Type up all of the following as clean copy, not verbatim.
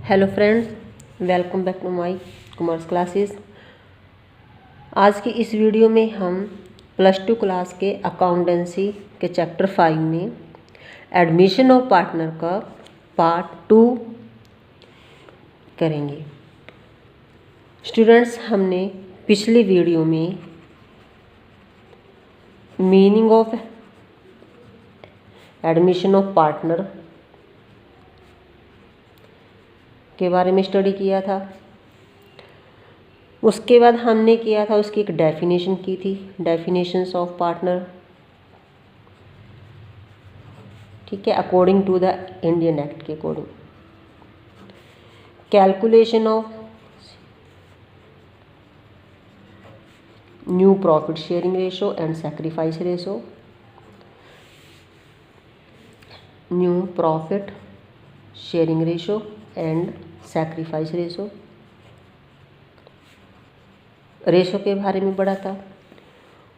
Hello friends, welcome back to my commerce classes. आज की इस वीडियो में हम +2 क्लास के अकाउंटेंसी के चैप्टर 5 में एडमिशन ऑफ पार्टनर का पार्ट 2 करेंगे। स्टूडेंट्स, हमने पिछली वीडियो में meaning of admission of partner के बारे में स्टडी किया था। उसके बाद हमने किया था उसकी एक डेफिनेशन की थी, डेफिनेशंस ऑफ पार्टनर, ठीक है, according to the Indian act के according. Calculation of new profit sharing ratio and sacrifice ratio, new profit sharing ratio and sacrifice ratio के बारे में पढ़ा था।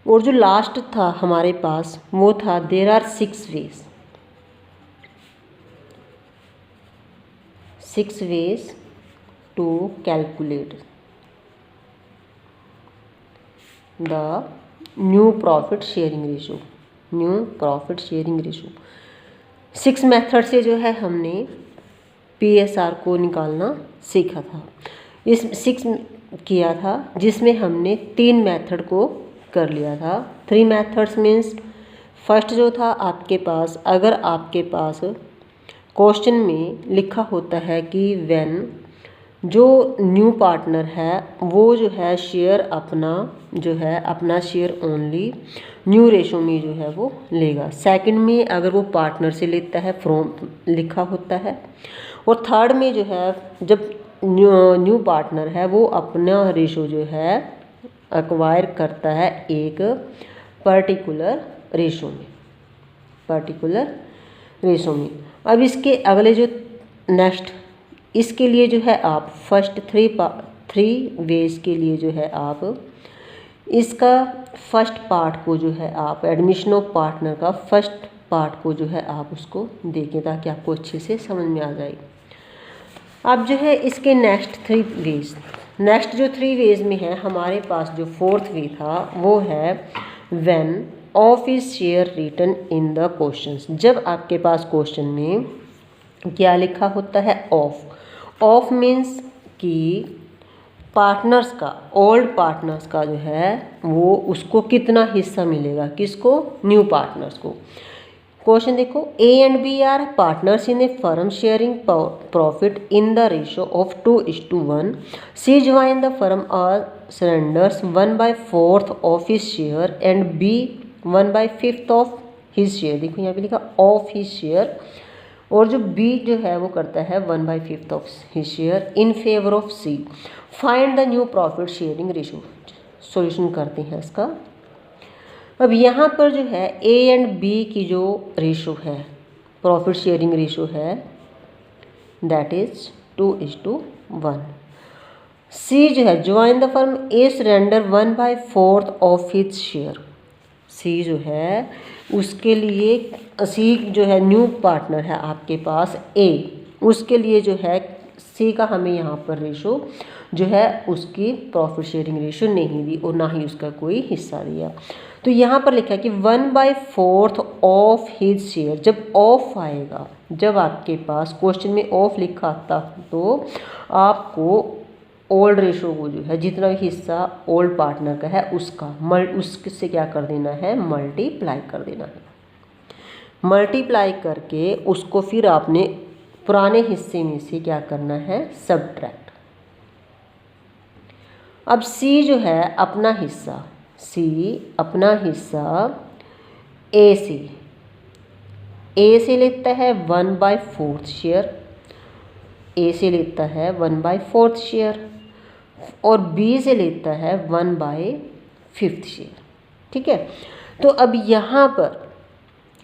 और जो लास्ट था हमारे पास वो था there are 6 ways to calculate the new profit sharing ratio. 6 method से जो है हमने PSR को निकालना सीखा था। इस 6 किया था जिसमें हमने 3 मेथड को कर लिया था। 3 मेथड्स मीन्स फर्स्ट जो था आपके पास, अगर आपके पास क्वेश्चन में लिखा होता है कि व्हेन जो न्यू पार्टनर है वो जो है शेयर अपना शेयर ओनली न्यू रेशो में जो है वो लेगा। सेकंड में अगर वो पार्टनर से लेता है फ्रॉम लिखा होता है। और थर्ड में जो है जब न्यू पार्टनर है वो अपना रेशो जो है एक्वायर करता है एक पर्टिकुलर रेशो में। अब इसके अगले जो नेक्स्ट इसके लिए जो है आप फर्स्ट 3 वेज के लिए जो है आप इसका फर्स्ट पार्ट को जो है आप एडमिशन ऑफ पार्टनर का फर्स्ट पार्ट को जो है आप उसको देखें ताकि आपको अच्छे से समझ में आ जाए। अब जो है इसके नेक्स्ट जो 3 वेज में है हमारे पास जो 4th वे था वो है when of is share written in the questions. जब आपके पास क्वेश्चन में क्या लिखा होता है ऑफ मीन्स कि पार्टनर्स का, ओल्ड पार्टनर्स का जो है वो उसको कितना हिस्सा मिलेगा, किसको, न्यू पार्टनर्स को। क्वेश्चन देखो, A and B are partners in a firm sharing profit in the ratio of 2:1. C join the firm और surrenders 1/4 of his share and B 1/5 of his share. देखो यहाँ पे लिखा ऑफ हिज शेयर और जो B जो है वो करता है 1/5 of his share in favour of C। Find the new profit sharing ratio. Solution करते हैं इसका। अब यहाँ पर जो है A एंड B की जो रेशो है, प्रॉफिट शेयरिंग रेशो है, दैट इज 2:1। C जो है join the firm A surrender 1/4 of his share. C जो है उसके लिए C जो है न्यू पार्टनर है आपके पास A, उसके लिए जो है C का हमें यहाँ पर रेशो जो है उसकी प्रॉफिट शेयरिंग रेशो नहीं दी और ना ही उसका कोई हिस्सा दिया। तो यहाँ पर लिखा है कि 1/4 ऑफ हिज शेयर। जब ऑफ आएगा, जब आपके पास क्वेश्चन में ऑफ लिखा था तो आपको ओल्ड रेशो को जो है जितना भी हिस्सा ओल्ड पार्टनर का है उससे क्या कर देना है, मल्टीप्लाई कर देना है। मल्टीप्लाई करके उसको फिर आपने पुराने हिस्से में से क्या करना है, सबट्रैक्ट। अब C जो है अपना हिस्सा A से लेता है 1/4 शेयर, A से लेता है 1/4 शेयर और B से लेता है 1/5 शेयर, ठीक है। तो अब यहाँ पर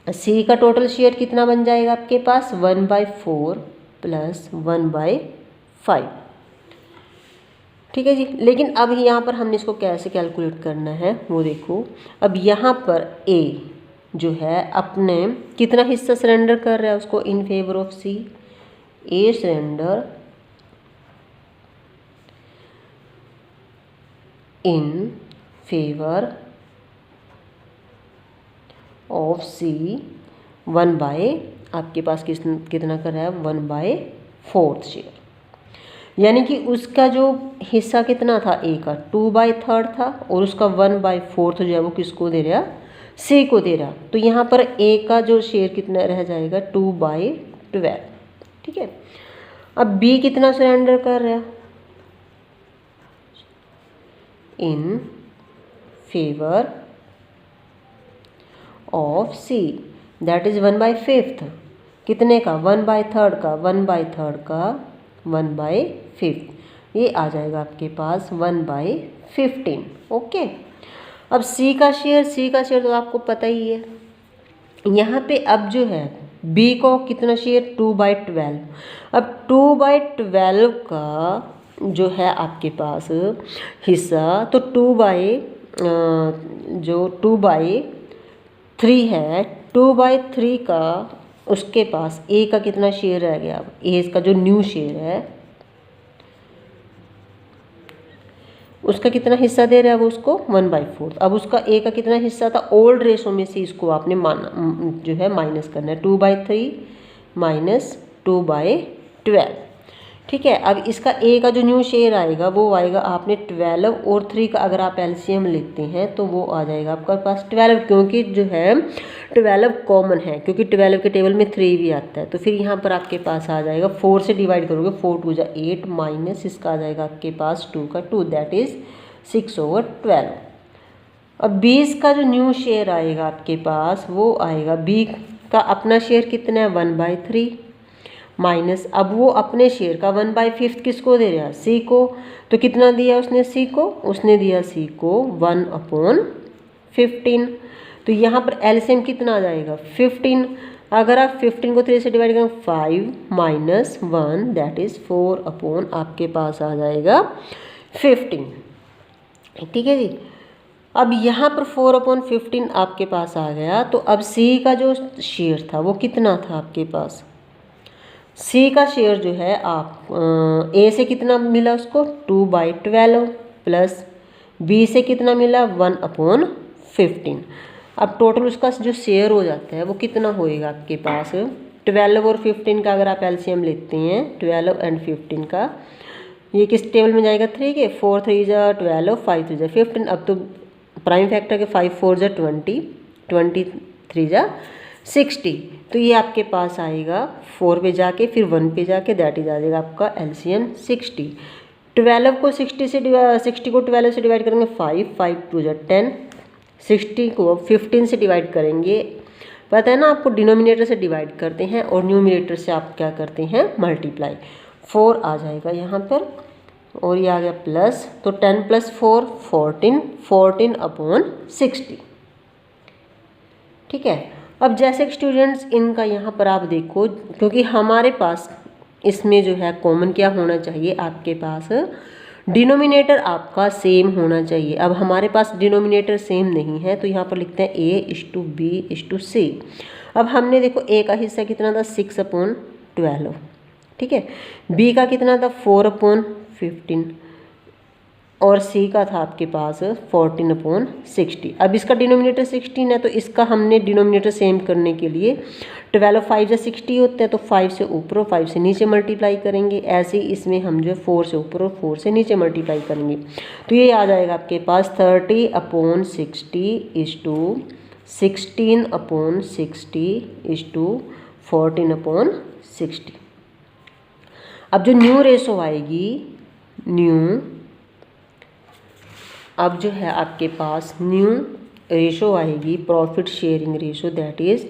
C का टोटल शेयर कितना बन जाएगा आपके पास, 1/4 प्लस 1/5, ठीक है जी। लेकिन अब यहाँ पर हमने इसको कैसे कैलकुलेट करना है वो देखो। अब यहाँ पर A जो है अपने कितना हिस्सा सरेंडर कर रहा है उसको in favour of C। A surrender in favour of C 1 by आपके पास कितना कर रहा है 1/4 शेयर, यानी कि उसका जो हिस्सा कितना था ए का 2/3 था और उसका 1/4 जो है वो किसको दे रहा सी को दे रहा। तो यहाँ पर ए का जो शेयर कितना रह जाएगा 2/12। ठीक है, अब बी कितना सरेंडर कर रहा इन favour of see that is 1/5 कितने का 1/3 का 1/3 का 1/5, ये आ जाएगा आपके पास 1/15। ओके, अब सी का शेयर तो आपको पता ही है। यहाँ पे अब जो है बी को कितना शेयर 2/12। अब 2/12 का जो है आपके पास हिस्सा तो 2/3 है, 2/3 का उसके पास ए का कितना शेयर रह गया। अब ए इसका जो न्यू शेयर है उसका कितना हिस्सा दे रहा है वो उसको 1/4। अब उसका ए का कितना हिस्सा था ओल्ड रेशो में से इसको आपने जो है माइनस करना है 2/3 माइनस 2/12। ठीक है, अब इसका ए का जो न्यू शेयर आएगा वो आएगा आपने 12 और 3 का अगर आप एलसीएम लेते हैं तो वो आ जाएगा आपका पास 12, क्योंकि जो है 12 कॉमन है, क्योंकि 12 के टेबल में 3 भी आता है। तो फिर यहाँ पर आपके पास आ जाएगा 4 से डिवाइड करोगे 4 2 जा 8 माइनस इसका आ जाएगा आपके पास 2 का 2 दैट इज 6/12। अब 20 का जो न्यू शेयर आएगा आपके पास वो आएगा बी का अपना शेयर कितना है 1/3 माइनस अब वो अपने शेयर का 1/5 किसको दे रहा है सी को। तो कितना दिया उसने सी को, उसने दिया सी को 1/15। तो यहाँ पर एलसीएम कितना आ जाएगा 15। अगर आप 15 को 3 से डिवाइड करें 5 माइनस 1 दैट इज 4 आपके पास आ जाएगा 15। ठीक है जी, अब यहाँ पर 4/15 आपके पास आ गया। तो अब सी का जो शेयर था वो कितना था आपके पास, सी का शेयर जो है आप ए से कितना मिला उसको 2/12 प्लस बी से कितना मिला 1/15। अब टोटल उसका जो शेयर हो जाता है वो कितना होएगा आपके पास 12 और 15 का अगर आप एलसीएम लेते हैं 12 एंड 15 का, ये किस टेबल में जाएगा 3 के 4 3 जा 12 5 3 जा 15। अब तो प्राइम फैक्टर के 5 4 जा 20 23 जा 60। तो ये आपके पास आएगा 4 पे जाके फिर 1 पे जाके दैट इज आ जाएगा आपका एलसीएम 60। 12 को 60 को 12 से डिवाइड करेंगे 5 5 2 जा 10, 60 को 15 से डिवाइड करेंगे। पता है ना आपको डिनोमिनेटर से डिवाइड करते हैं और न्यूमिनेटर से आप क्या करते हैं मल्टीप्लाई। 4 आ जाएगा यहाँ पर और ये आ गया प्लस, तो 10 + 4 14 14/60। ठीक है, अब जैसे स्टूडेंट्स इनका यहाँ पर आप देखो, क्योंकि हमारे पास इसमें जो है कॉमन क्या होना चाहिए आपके पास डिनोमिनेटर आपका सेम होना चाहिए। अब हमारे पास डिनोमिनेटर सेम नहीं है तो यहाँ पर लिखते हैं A/B/C। अब हमने देखो ए का हिस्सा कितना था 6/12। ठीक है, बी का कितना था 4/15 और सी का था आपके पास 14/60। अब इसका डिनोमिनेटर 16 है तो इसका हमने डिनोमिनेटर सेम करने के लिए 12 5 या 60 होते हैं तो 5 से ऊपर और 5 से नीचे मल्टीप्लाई करेंगे। ऐसे ही इसमें हम जो 4 से ऊपर और 4 से नीचे मल्टीप्लाई करेंगे। तो ये आ जाएगा आपके पास 30/60 = 16/60 = 14/60। अब जो न्यू रेशो आएगी अब जो है आपके पास न्यू रेशो आएगी profit sharing ratio that is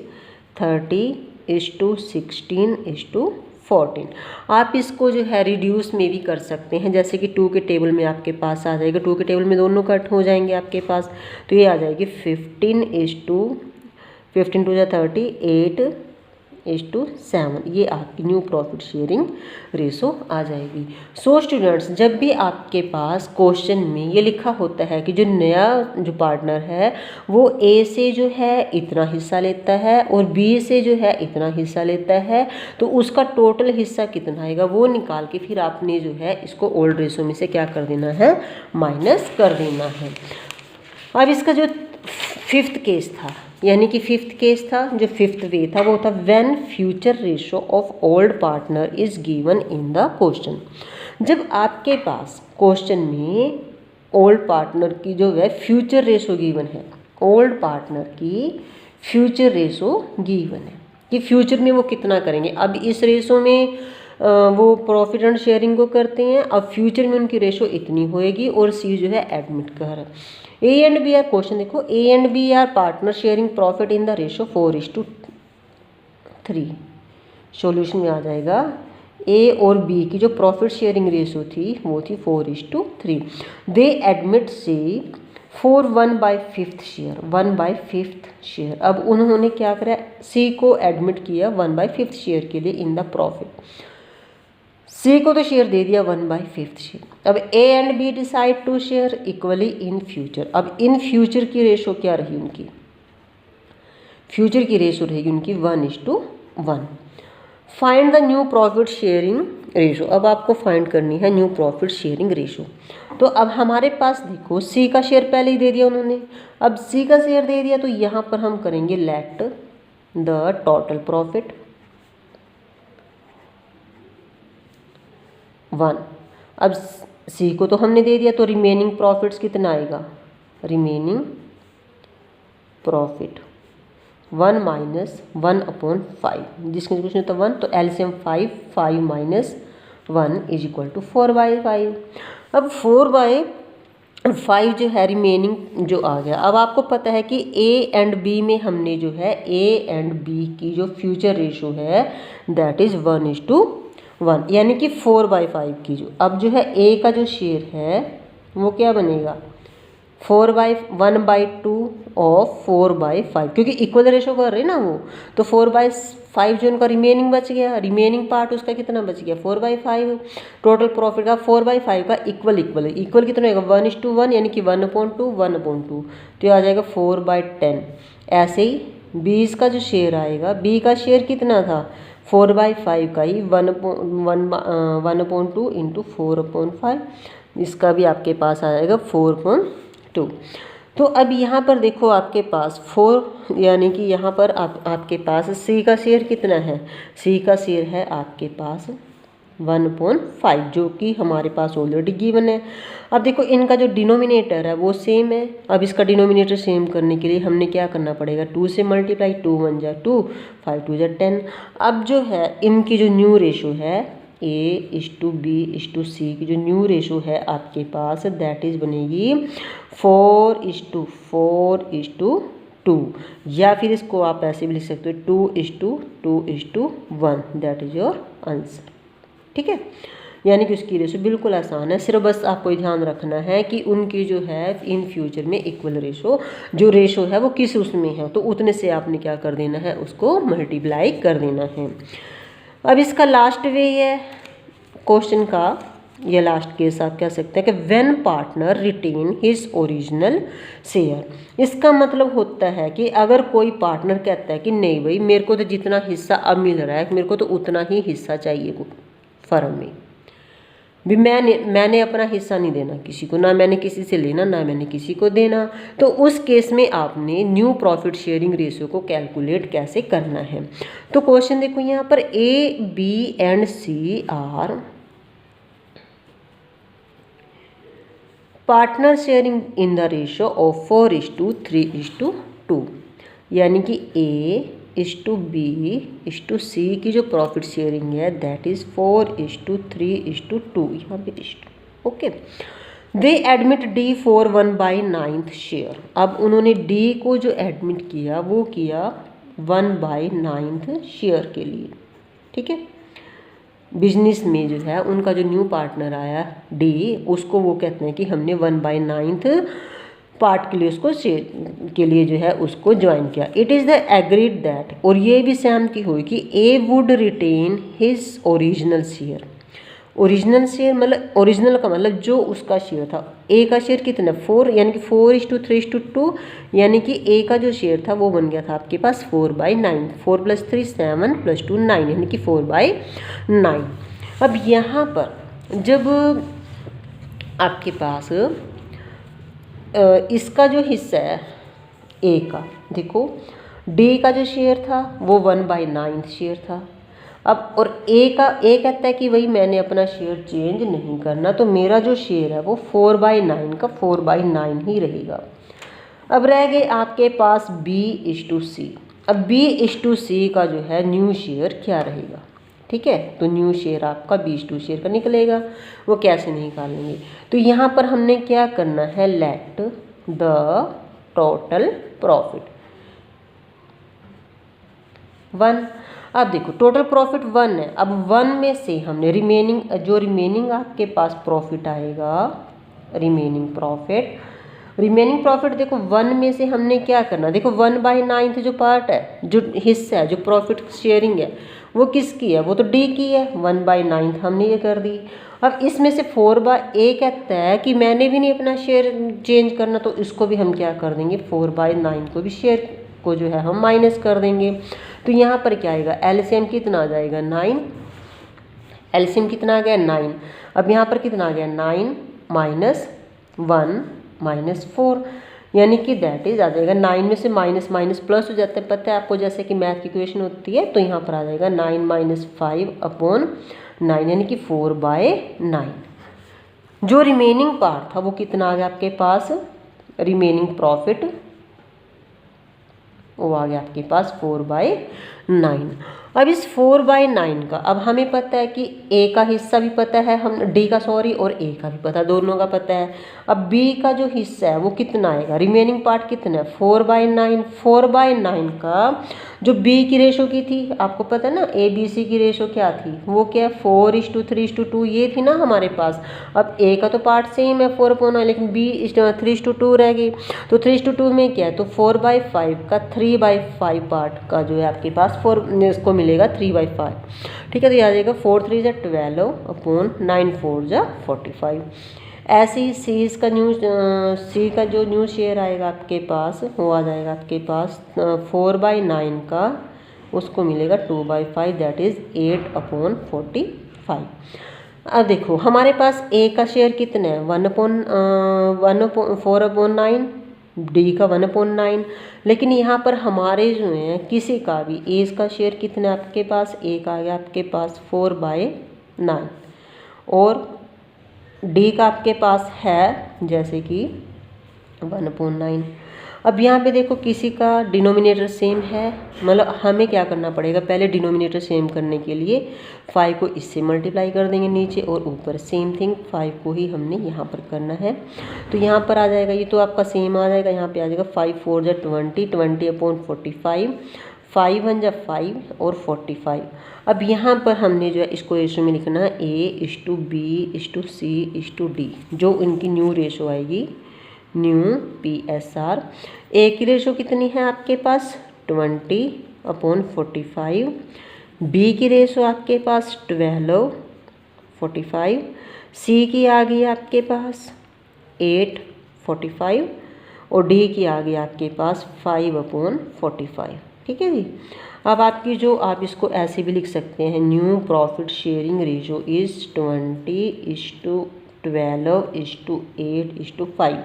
30:16:14। आप इसको जो है रिड्यूस में भी कर सकते हैं, जैसे कि 2 के टेबल में आपके पास आ जाएगा। 2 के टेबल में दोनों कट हो जाएंगे आपके पास, तो ये आ जाएगी 15:15 2 = 30 8 4:7 ये आपकी न्यू प्रॉफिट शेयरिंग रेशो आ जाएगी। सो स्टूडेंट्स, जब भी आपके पास क्वेश्चन में ये लिखा होता है कि जो नया जो पार्टनर है वो ए से जो है इतना हिस्सा लेता है और बी से जो है इतना हिस्सा लेता है, तो उसका टोटल हिस्सा कितना आएगा वो निकाल के फिर आपने जो है इसको ओल्ड रेशो में से क्या कर देना है, माइनस कर देना है। अब इसका जो फिफ्थ केस था, यानी कि फिफ्थ केस था, जो फिफ्थ वे था वो था when future ratio of old partner is given in the question. जब आपके पास क्वेश्चन में ओल्ड पार्टनर की जो है फ्यूचर रेशो गिवन है, ओल्ड पार्टनर की फ्यूचर रेशो गिवन है कि फ्यूचर में वो कितना करेंगे। अब इस रेशो में वो प्रॉफिट एंड शेयरिंग को करते हैं, अब फ्यूचर में उनकी रेशो इतनी होएगी और सी जो है एडमिट कर। A and B are, question देखो, A and B are partner sharing profit in the ratio 4:3। Solution में आ जाएगा ए और बी की जो प्रॉफिट शेयरिंग रेशो थी वो थी 4:3। They admit C for 1/5 share, 1/5 share. अब उन्होंने क्या करा, सी को एडमिट किया 1/5 शेयर के लिए इन द प्रॉफिट। सी को तो शेयर दे दिया 1/5 शेयर। अब A and B decide to share equally in future. अब इन फ्यूचर की रेशो क्या रही उनकी, फ्यूचर की रेशो रहेगी उनकी 1:1। Find the new profit sharing ratio. अब आपको फाइंड करनी है न्यू प्रॉफिट शेयरिंग रेशो। तो अब हमारे पास देखो सी का शेयर पहले ही दे दिया उन्होंने, अब सी का शेयर दे दिया तो यहाँ पर हम करेंगे लेट द टोटल प्रॉफिट 1। अब सी को तो हमने दे दिया तो रिमेनिंग प्रॉफिट्स कितना आएगा, रिमेनिंग प्रॉफिट 1 - 1/5, जिसके कुछ नहीं होता 1, तो एलसीएम 5 - 1 = 4/5। अब 4/5 जो है रिमेनिंग जो आ गया। अब आपको पता है कि ए एंड बी में हमने जो है ए एंड बी की जो फ्यूचर रेशो है दैट इज़ 1:1, यानी कि 4/5 की जो अब जो है ए का जो शेयर है वो क्या बनेगा 1/2 ऑफ 4/5, क्योंकि इक्वल रेशो कर रहे हैं ना वो, तो 4/5 जो उनका रिमेनिंग बच गया, रिमेनिंग पार्ट उसका कितना बच गया 4/5। टोटल प्रॉफिट का 4/5 का इक्वल कितना होगा 1:1, यानी कि 1/2, तो ये आ जाएगा 4/10। ऐसे ही 20 का जो शेयर आएगा, बी का शेयर कितना था 4/5 का ही 1/2 इंटू 4/5, इसका भी आपके पास आ जाएगा 4/2। तो अब यहाँ पर देखो आपके पास 4, यानी कि यहाँ पर आपके पास सी का शेयर कितना है, सी का शेयर है आपके पास 1/5, जो कि हमारे पास ऑलरेडी गिवन है। अब देखो इनका जो डिनोमिनेटर है वो सेम है। अब इसका डिनोमिनेटर सेम करने के लिए हमने क्या करना पड़ेगा, 2 से मल्टीप्लाई, 2 × 1 = 2, 5 × 2 = 10। अब जो है इनकी जो न्यू रेशो है A:B:C की जो न्यू रेशो है आपके पास दैट इज़ बनेगी 4:4:2, या फिर इसको आप ऐसे भी लिख सकते हो 2:2:1, दैट इज़ योर आंसर। ठीक है, यानी कि उसकी रेशो बिल्कुल आसान है। सिर्फ बस आपको ध्यान रखना है कि उनकी जो है इन फ्यूचर में इक्वल रेशो जो रेशो है वो किस उसमें है, तो उतने से आपने क्या कर देना है, उसको मल्टीप्लाई कर देना है। अब इसका लास्ट वे है क्वेश्चन का, ये लास्ट केस आप कह सकते हैं कि when partner retain his original share. इसका मतलब होता है कि अगर कोई पार्टनर कहता है कि नहीं भाई मेरे को तो जितना हिस्सा अब मिल रहा है मेरे को तो उतना ही हिस्सा चाहिए फर्म में, भी मैंने अपना हिस्सा नहीं देना किसी को, ना मैंने किसी से लेना ना मैंने किसी को देना। तो उस केस में आपने न्यू प्रॉफिट शेयरिंग रेशियो को कैलकुलेट कैसे करना है। तो क्वेश्चन देखो यहाँ पर A B and C are partner sharing in the ratio of 4:3:2, यानी कि A:B:C की जो प्रॉफिट शेयरिंग है दैट इज़ 4:3:2, यहाँ पे okay. They admit D for 1/9 share. अब उन्होंने D को जो एडमिट किया वो किया 1/9 शेयर के लिए। ठीक है, बिजनेस में जो है उनका जो न्यू पार्टनर आया D, उसको वो कहते हैं कि हमने 1/9 पार्ट के लिए उसको शेयर के लिए जो है उसको ज्वाइन किया। It is the agreed that, और ये भी सहमति हुई कि A would retain his original share. Original share मतलब ओरिजिनल का मतलब जो उसका शेयर था। ए का शेयर कितना 4, यानी कि 4:3:2, यानी कि ए का जो शेयर था वो बन गया था आपके पास 4/9। 4 + 3 7 + 2 9, यानी कि 4/9। अब यहाँ पर जब आपके पास इसका जो हिस्सा है ए का, देखो डी का जो शेयर था वो 1/9 शेयर था। अब और ए कहता है कि भाई मैंने अपना शेयर चेंज नहीं करना, तो मेरा जो शेयर है वो 4/9 का 4/9 ही रहेगा। अब रह गए आपके पास B/C। अब B/C का जो है न्यू शेयर क्या रहेगा, ठीक है, तो न्यू शेयर आपका B/2 शेयर का निकलेगा। वो कैसे निकालेंगे, तो यहाँ पर हमने क्या करना है, लेट द टोटल प्रॉफिट 1। अब देखो टोटल प्रॉफिट 1 है। अब 1 में से हमने रिमेनिंग आपके पास प्रॉफिट आएगा, रिमेनिंग प्रॉफिट देखो 1 में से हमने क्या करना, देखो 1/9 जो पार्ट है, जो हिस्सा है, जो प्रॉफिट शेयरिंग है वो किसकी है, वो तो डी की है। 1/9 हमने ये कर दी। अब इसमें से 4/A कहता है कि मैंने भी नहीं अपना शेयर चेंज करना, तो इसको भी हम क्या कर देंगे, 4/9 को भी शेयर को जो है हम माइनस कर देंगे। तो यहाँ पर क्या आएगा, एलसीएम कितना आ जाएगा 9, एलसीएम कितना आ गया 9। अब यहाँ पर कितना आ गया 9 - 1 - 4, यानी कि दैट इज आ जाएगा 9 में से माइनस माइनस प्लस हो जाता है, पता है आपको, जैसे कि मैथ की इक्वेशन होती है। तो यहाँ पर आ जाएगा 9 - 5/9, यानी कि 4/9। जो रिमेनिंग पार्ट था वो कितना आ गया आपके पास, रिमेनिंग प्रॉफिट वो आ गया आपके पास 4/9। अब इस 4/9 का, अब हमें पता है कि ए का हिस्सा भी पता है, हम डी का सॉरी, और ए का भी पता, दोनों का पता है। अब बी का जो हिस्सा है वो कितना आएगा, रिमेनिंग पार्ट कितना है 4/9। 4/9 का जो बी की रेशो की थी, आपको पता है ना ABC की रेशो क्या थी, वो क्या 4:3:2 ये थी ना हमारे पास। अब ए का तो पार्ट सेम है 4/9, लेकिन बी 3:2 रह गई। तो 3:2 में क्या है, तो 4/5 का 3/5 पार्ट का जो है आपके पास 4 इसको मिलेगा 3/5, ठीक है। तो ये आ जाएगा 4 3 = 12/9 4 = 45। ऐसे ही सी का जो न्यू शेयर आएगा आपके पास वो आ जाएगा आपके पास 4/9 का, उसको मिलेगा 2/5, दैट इज 8/45। अब देखो हमारे पास ए का शेयर कितना है 4/9, डी का 1/9, लेकिन यहाँ पर हमारे जो हैं किसी का भी ए का शेयर कितना है आपके पास, ए का आ गया आपके पास 4/9, और डी का आपके पास है जैसे कि 1/9। अब यहाँ पे देखो किसी का डिनोमिनेटर सेम है, मतलब हमें क्या करना पड़ेगा, पहले डिनोमिनेटर सेम करने के लिए 5 को इससे मल्टीप्लाई कर देंगे नीचे और ऊपर, सेम थिंग 5 को ही हमने यहाँ पर करना है। तो यहाँ पर आ जाएगा, ये तो आपका सेम आ जाएगा, यहाँ पे आ जाएगा 5 4 = 20, 20/45, 5 1 = 5 और 45। अब यहाँ पर हमने जो है इसको रेशो में लिखना है A/B/C/D, जो इनकी न्यू रेशो आएगी, न्यू PSR। ए की रेशो कितनी है आपके पास 20/45, बी की रेशो आपके पास 12/45, सी की आ गई आपके पास 8/45 और डी की आ गई आपके पास 5/45, ठीक है जी। अब आपकी जो आप इसको ऐसे भी लिख सकते हैं, new profit sharing ratio is 20:12:8:5।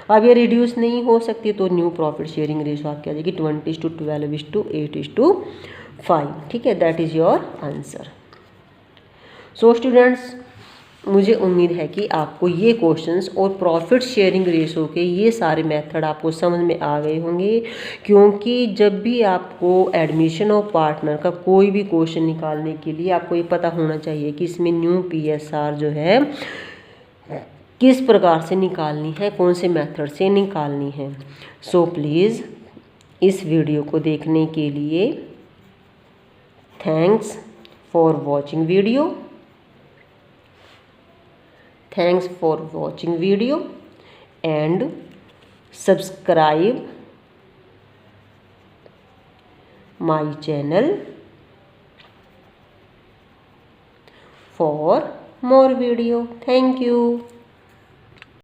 अब ये रिड्यूस नहीं हो सकती, तो न्यू प्रॉफिट शेयरिंग रेशो आपकी आ जाएगी 20:12:8:5, ठीक है। That is your answer. So students, मुझे उम्मीद है कि आपको ये क्वेश्चंस और प्रॉफिट शेयरिंग रेशो के ये सारे मेथड आपको समझ में आ गए होंगे, क्योंकि जब भी आपको एडमिशन ऑफ पार्टनर का कोई भी क्वेश्चन निकालने के लिए आपको ये पता होना चाहिए कि इसमें न्यू PSR जो है किस प्रकार से निकालनी है, कौन से मेथड से निकालनी है। सो प्लीज़ इस वीडियो को देखने के लिए thanks for watching video. Thanks for watching video and subscribe my channel for more video. Thank you.